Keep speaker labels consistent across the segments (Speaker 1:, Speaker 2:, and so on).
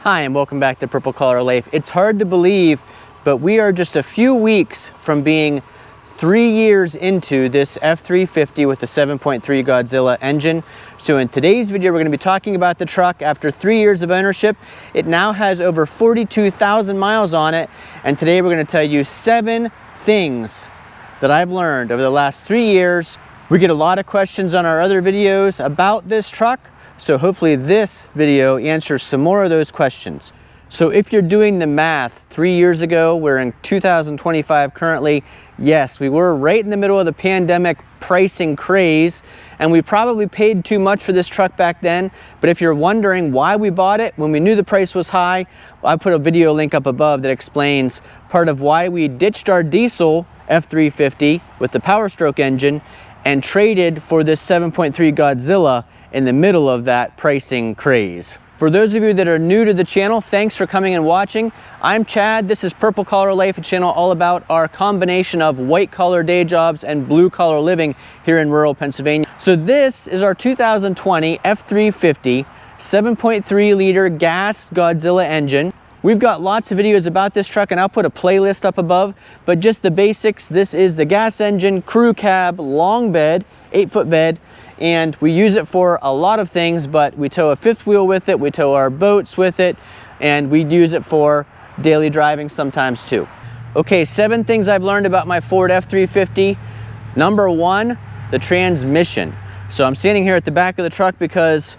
Speaker 1: Hi, and welcome back to Purple Collar Life. It's hard to believe, but we are just a few weeks from being 3 years into this F350 with the 7.3 Godzilla engine. So in today's video, we're going to be talking about the truck. After 3 years of ownership, it now has over 42,000 miles on it. And today we're going to tell you 7 things that I've learned over the last 3 years. We get a lot of questions on our other videos about this truck, so hopefully this video answers some more of those questions. So if you're doing the math, 3 years ago, we're in 2025 currently, yes, we were right in the middle of the pandemic pricing craze, and we probably paid too much for this truck back then. But if you're wondering why we bought it when we knew the price was high, I put a video link up above that explains part of why we ditched our diesel F350 with the Powertroke engine and traded for this 7.3 Godzilla in the middle of that pricing craze. For those of you that are new to the channel, thanks for coming and watching. I'm Chad, this is Purple Collar Life, a channel all about our combination of white collar day jobs and blue collar living here in rural Pennsylvania. So this is our 2020 F350 7.3 liter gas Godzilla engine. We've got lots of videos about this truck, and I'll put a playlist up above, but just the basics. This is the gas engine, crew cab, long bed, 8-foot bed, and we use it for a lot of things, but we tow a fifth wheel with it, we tow our boats with it, and we use it for daily driving sometimes too. Okay, 7 things I've learned about my Ford F350. Number 1, the transmission. So I'm standing here at the back of the truck because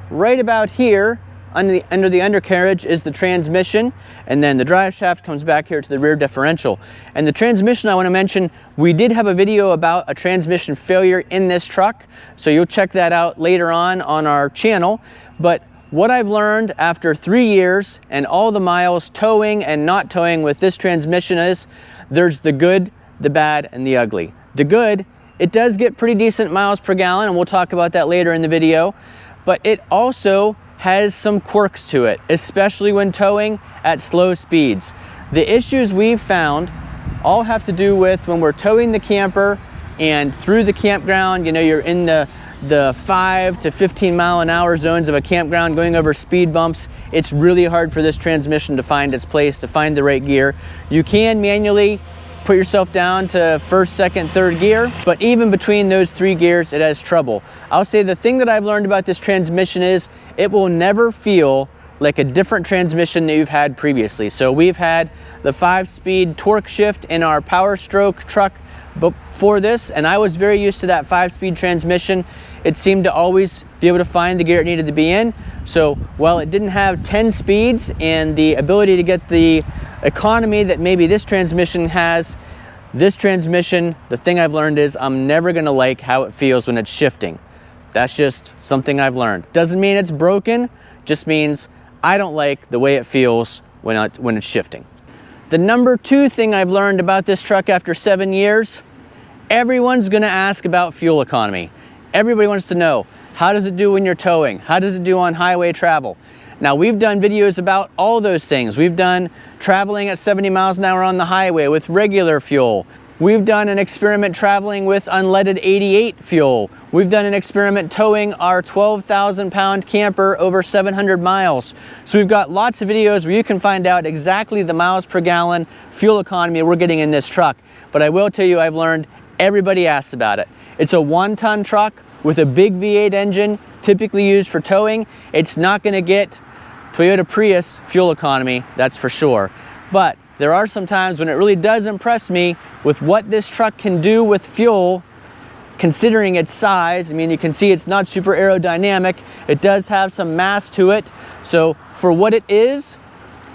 Speaker 1: right about here, under the undercarriage is the transmission, and then the drive shaft comes back here to the rear differential. And the transmission, I want to mention, we did have a video about a transmission failure in this truck, so you'll check that out later on our channel. But what I've learned after 3 years and all the miles towing and not towing with this transmission is there's the good, the bad, and the ugly. The good, it does get pretty decent miles per gallon, and we'll talk about that later in the video, but it also has some quirks to it, especially when towing at slow speeds. The issues we've found all have to do with when we're towing the camper and through the campground, you know, you're in the 5 to 15 mile an hour zones of a campground going over speed bumps. It's really hard for this transmission to find its place, to find the right gear. You can manually put yourself down to first, second, third gear, but even between those 3 gears, it has trouble. I'll say the thing that I've learned about this transmission is it will never feel like a different transmission that you've had previously. So we've had the 5-speed TorqueShift in our Powertroke truck before this, and I was very used to that 5-speed transmission. It seemed to always be able to find the gear it needed to be in. So while it didn't have 10 speeds and the ability to get the economy that maybe this transmission has, this transmission, the thing I've learned is I'm never gonna like how it feels when it's shifting. That's just something I've learned. Doesn't mean it's broken, just means I don't like the way it feels when it's shifting. The number 2 thing I've learned about this truck after 7 years, everyone's gonna ask about fuel economy. Everybody wants to know, how does it do when you're towing? How does it do on highway travel? Now, we've done videos about all those things. We've done traveling at 70 miles an hour on the highway with regular fuel. We've done an experiment traveling with unleaded 88 fuel. We've done an experiment towing our 12,000 pound camper over 700 miles. So we've got lots of videos where you can find out exactly the miles per gallon fuel economy we're getting in this truck. But I will tell you, I've learned everybody asks about it. It's a 1-ton truck with a big V8 engine, typically used for towing. It's not gonna get Toyota Prius fuel economy, that's for sure. But there are some times when it really does impress me with what this truck can do with fuel, considering its size. I mean, you can see it's not super aerodynamic. It does have some mass to it. So for what it is,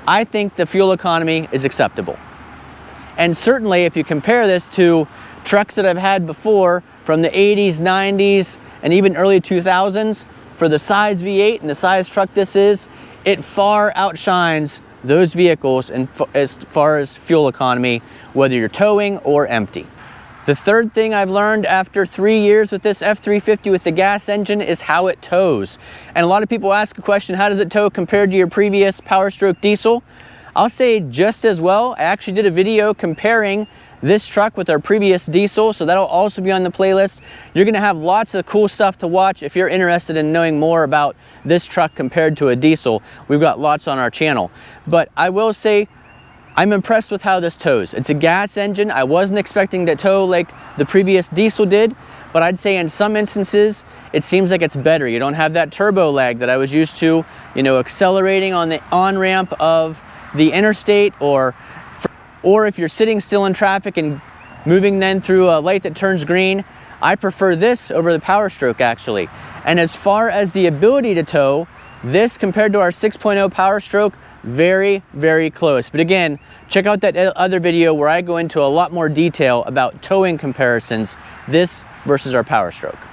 Speaker 1: I think the fuel economy is acceptable. And certainly if you compare this to trucks that I've had before from the 80s, 90s, and even early 2000s, for the size V8 and the size truck this is, it far outshines those vehicles as far as fuel economy, whether you're towing or empty. The third thing I've learned after 3 years with this F350 with the gas engine is how it tows. And a lot of people ask a question, how does it tow compared to your previous Powertroke Diesel? I'll say just as well. I actually did a video comparing this truck with our previous diesel, so that'll also be on the playlist. You're gonna have lots of cool stuff to watch if you're interested in knowing more about this truck compared to a diesel. We've got lots on our channel. But I will say, I'm impressed with how this tows. It's a gas engine. I wasn't expecting to tow like the previous diesel did, but I'd say in some instances, it seems like it's better. You don't have that turbo lag that I was used to, you know, accelerating on the on-ramp of the interstate, or if you're sitting still in traffic and moving then through a light that turns green. I prefer this over the Powerstroke actually. And as far as the ability to tow, this compared to our 6.0 Powerstroke, very, very close. But again, check out that other video where I go into a lot more detail about towing comparisons, this versus our Powerstroke.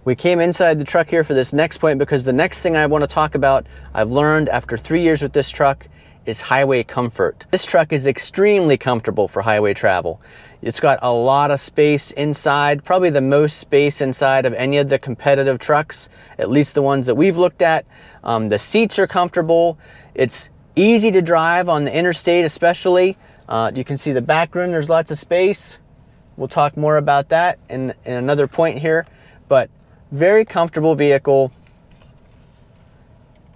Speaker 1: We came inside the truck here for this next point because the next thing I want to talk about, I've learned after 3 years with this truck, is highway comfort. This truck is extremely comfortable for highway travel. It's got a lot of space inside, probably the most space inside of any of the competitive trucks, at least the ones that we've looked at. The seats are comfortable. It's easy to drive on the interstate especially. You can see the back room, there's lots of space. We'll talk more about that in another point here, but very comfortable vehicle.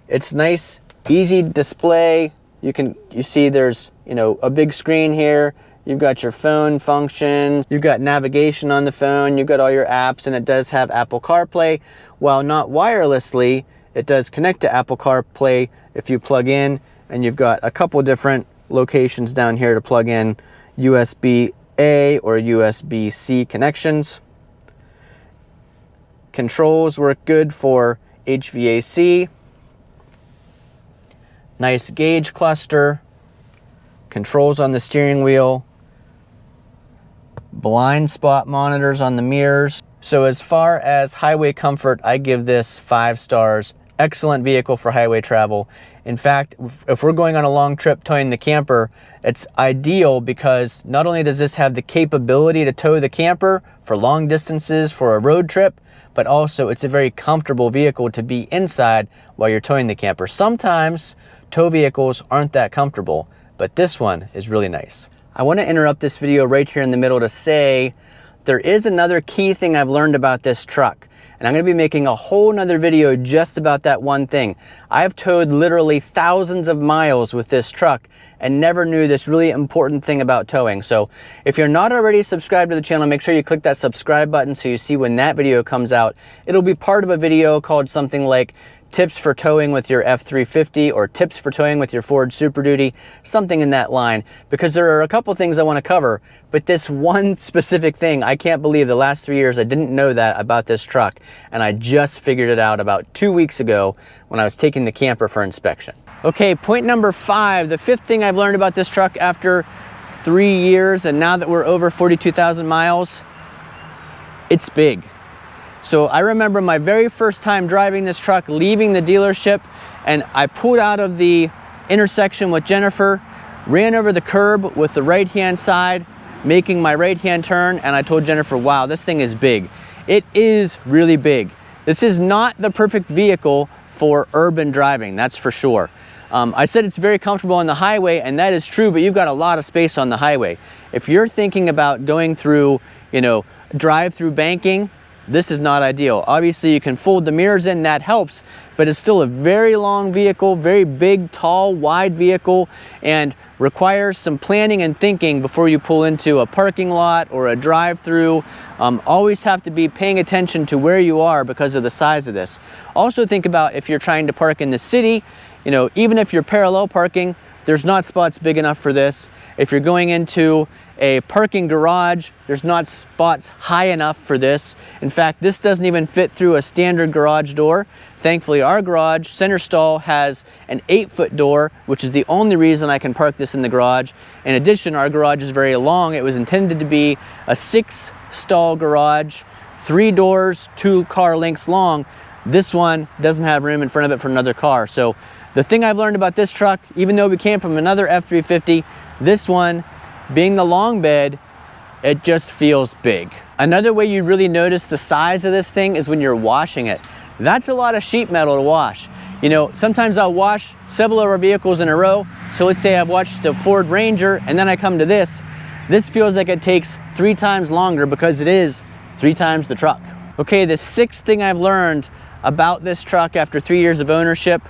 Speaker 1: It's nice, easy display. You see there's, you know, a big screen here. You've got your phone functions, you've got navigation on the phone, you've got all your apps, and it does have Apple CarPlay. While not wirelessly, it does connect to Apple CarPlay if you plug in, and you've got a couple different locations down here to plug in USB-A or USB-C connections. Controls work good for HVAC. Nice gauge cluster, controls on the steering wheel, blind spot monitors on the mirrors. So as far as highway comfort, I give this 5 stars. Excellent vehicle for highway travel. In fact, if we're going on a long trip towing the camper, it's ideal because not only does this have the capability to tow the camper for long distances for a road trip, but also it's a very comfortable vehicle to be inside while you're towing the camper. Sometimes tow vehicles aren't that comfortable, but this one is really nice. I want to interrupt this video right here in the middle to say there is another key thing I've learned about this truck, and I'm going to be making a whole nother video just about that one thing. I've towed literally thousands of miles with this truck and never knew this really important thing about towing. So if you're not already subscribed to the channel, make sure you click that subscribe button so you see when that video comes out. It'll be part of a video called something like tips for towing with your F350 or tips for towing with your Ford Super Duty, something in that line, because there are a couple things I want to cover, but this one specific thing, I can't believe the last 3 years I didn't know that about this truck, and I just figured it out about 2 weeks ago when I was taking the camper for inspection. Okay, point number 5, the 5th thing I've learned about this truck after 3 years, and now that we're over 42,000 miles, it's big. So I remember my very first time driving this truck, leaving the dealership, and I pulled out of the intersection with Jennifer, ran over the curb with the right-hand side, making my right-hand turn, and I told Jennifer, wow, this thing is big. It is really big. This is not the perfect vehicle for urban driving, that's for sure. I said it's very comfortable on the highway, and that is true, but you've got a lot of space on the highway. If you're thinking about going through, you know, drive-through banking, this is not ideal. Obviously you can fold the mirrors in, that helps, but it's still a very long vehicle, very big, tall, wide vehicle, and requires some planning and thinking before you pull into a parking lot or a drive-through. Always have to be paying attention to where you are because of the size of this. Also think about if you're trying to park in the city, you know, even if you're parallel parking, there's not spots big enough for this. If you're going into a parking garage, there's not spots high enough for this. In fact, this doesn't even fit through a standard garage door. Thankfully, our garage center stall has an 8-foot door, which is the only reason I can park this in the garage. In addition, our garage is very long. It was intended to be a 6-stall garage, 3 doors, 2 car lengths long. This one doesn't have room in front of it for another car. So the thing I've learned about this truck, even though we came from another F350, this one, being the long bed, it just feels big. Another way you really notice the size of this thing is when you're washing it. That's a lot of sheet metal to wash. You know, sometimes I'll wash several of our vehicles in a row. So let's say I've watched the Ford Ranger and then I come to this. This feels like it takes 3 times longer because it is 3 times the truck. Okay, the 6th thing I've learned about this truck after 3 years of ownership,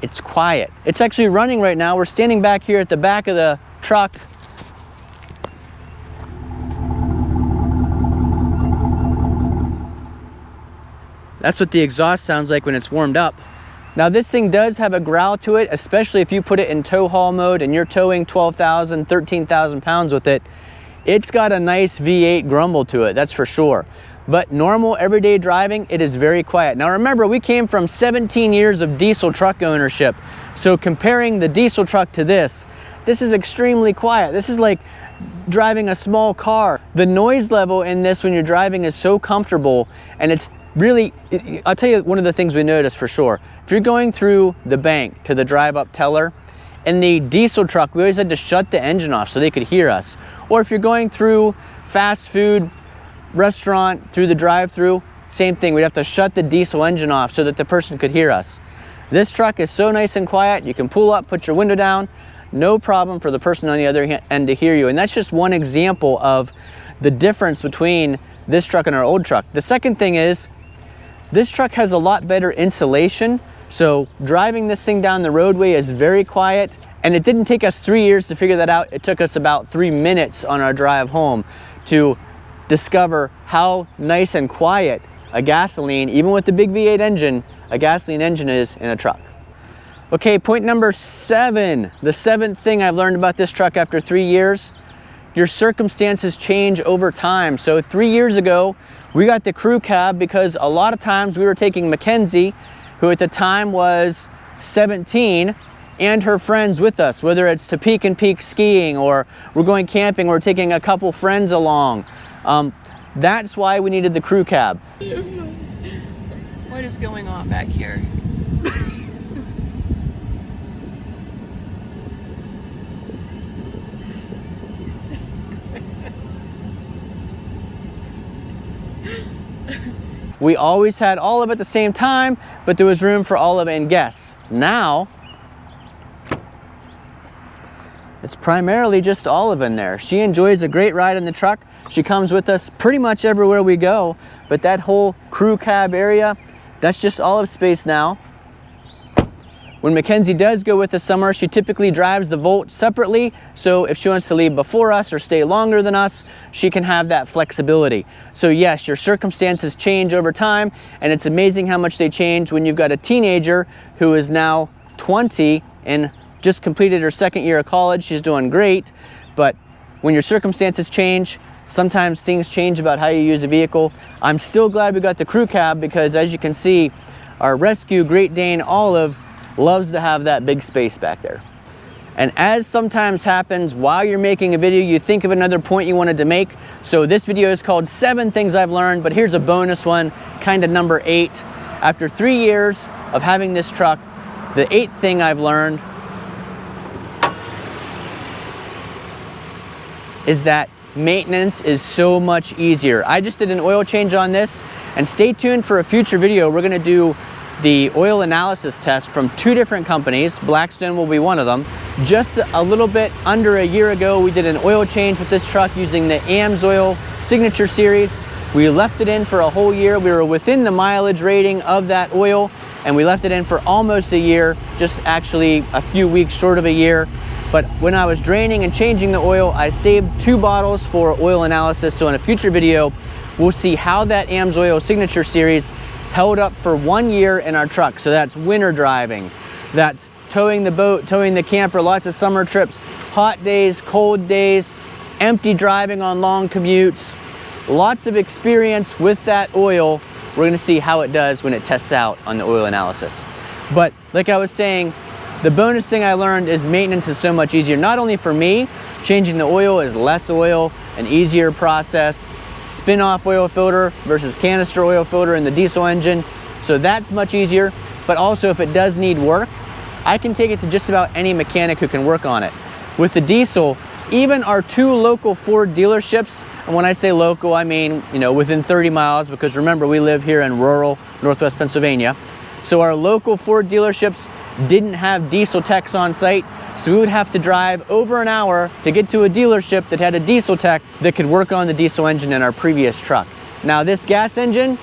Speaker 1: it's quiet. It's actually running right now. We're standing back here at the back of the truck. That's what the exhaust sounds like when it's warmed up. Now this thing does have a growl to it, especially if you put it in tow haul mode and you're towing 12,000, 13,000 pounds with it. It's got a nice V8 grumble to it, that's for sure. But normal everyday driving, it is very quiet. Now remember, we came from 17 years of diesel truck ownership. So comparing the diesel truck to this is extremely quiet. This is like driving a small car. The noise level in this when you're driving is so comfortable, and it's really, I'll tell you one of the things we noticed for sure. If you're going through the bank to the drive-up teller, in the diesel truck, we always had to shut the engine off so they could hear us. Or if you're going through fast food restaurant through the drive-through, same thing. We'd have to shut the diesel engine off so that the person could hear us. This truck is so nice and quiet. You can pull up, put your window down, no problem for the person on the other end to hear you. And that's just one example of the difference between this truck and our old truck. The second thing is, this truck has a lot better insulation. So driving this thing down the roadway is very quiet, and it didn't take us 3 years to figure that out. It took us about 3 minutes on our drive home to discover how nice and quiet a gasoline, even with the big V8 engine, a gasoline engine is in a truck. Okay, point number 7. The 7th thing I've learned about this truck after 3 years, your circumstances change over time. So 3 years ago, we got the crew cab because a lot of times we were taking Mackenzie, who at the time was 17, and her friends with us, whether it's to Peak and Peak skiing or we're going camping, we're taking a couple friends along. That's why we needed the crew cab.
Speaker 2: What is going on back here?
Speaker 1: We always had Olive at the same time, but there was room for Olive and guests. Now, it's primarily just Olive in there. She enjoys a great ride in the truck. She comes with us pretty much everywhere we go, but that whole crew cab area, that's just Olive space now. When Mackenzie does go with us somewhere, she typically drives the Volt separately, so if she wants to leave before us or stay longer than us, she can have that flexibility. So yes, your circumstances change over time, and it's amazing how much they change when you've got a teenager who is now 20 and just completed her 2nd year of college. She's doing great, but when your circumstances change, sometimes things change about how you use a vehicle. I'm still glad we got the crew cab because, as you can see, our rescue Great Dane Olive loves to have that big space back there. And as sometimes happens while you're making a video, you think of another point you wanted to make. So this video is called 7 Things I've Learned, but here's a bonus one, kind of number 8. After 3 years of having this truck, the 8th thing I've learned is that maintenance is so much easier. I just did an oil change on this, and stay tuned for a future video. We're gonna do the oil analysis test from 2 different companies. Blackstone will be one of them. Just a little bit under a year ago, we did an oil change with this truck using the AMSOIL Signature Series. We left it in for a whole year. We were within the mileage rating of that oil, and we left it in for almost a year, just actually a few weeks short of a year. But when I was draining and changing the oil, I saved 2 bottles for oil analysis. So in a future video, we'll see how that AMSOIL Signature Series held up for 1 year in our truck. So that's winter driving, that's towing the boat, towing the camper, lots of summer trips, hot days, cold days, empty driving on long commutes, lots of experience with that oil. We're gonna see how it does when it tests out on the oil analysis. But like I was saying, the bonus thing I learned is maintenance is so much easier. Not only for me, changing the oil is less oil, an easier process. Spin-off oil filter versus canister oil filter in the diesel engine. So that's much easier, but also if it does need work, I can take it to just about any mechanic who can work on it. With the diesel, even our 2 local Ford dealerships, and when I say local, I mean, within 30 miles, because remember, we live here in rural Northwest Pennsylvania. So our local Ford dealerships, didn't have diesel techs on site, so we would have to drive over an hour to get to a dealership that had a diesel tech that could work on the diesel engine in our previous truck. Now this gas engine,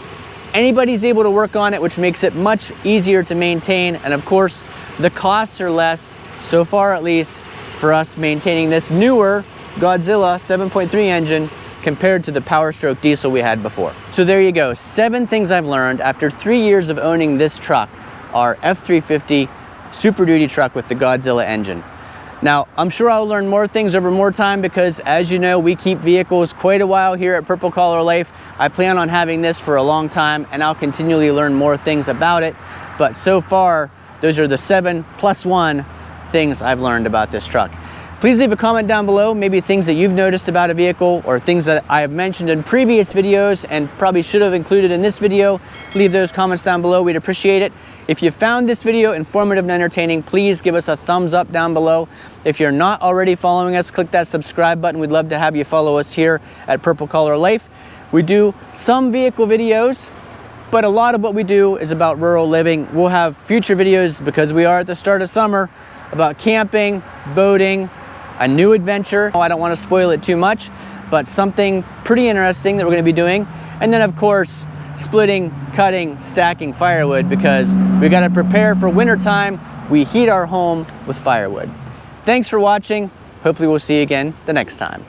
Speaker 1: anybody's able to work on it, which makes it much easier to maintain, and of course the costs are less, so far at least, for us maintaining this newer Godzilla 7.3 engine compared to the Powertroke diesel we had before. So there you go, 7 things I've learned after 3 years of owning this truck, our F350 Super Duty truck with the Godzilla engine. Now, I'm sure I'll learn more things over more time because, as you know, we keep vehicles quite a while here at Purple Collar Life. I plan on having this for a long time, and I'll continually learn more things about it. But so far, those are the 7 + 1 things I've learned about this truck. Please leave a comment down below, maybe things that you've noticed about a vehicle or things that I have mentioned in previous videos and probably should have included in this video. Leave those comments down below, we'd appreciate it. If you found this video informative and entertaining, please give us a thumbs up down below. If you're not already following us, click that subscribe button. We'd love to have you follow us here at Purple Collar Life. We do some vehicle videos, but a lot of what we do is about rural living. We'll have future videos, because we are at the start of summer, about camping, boating, a new adventure. I don't want to spoil it too much, but something pretty interesting that we're going to be doing. And then of course, splitting, cutting, stacking firewood, because we got to prepare for winter time. We heat our home with firewood. Thanks for watching. Hopefully we'll see you again the next time.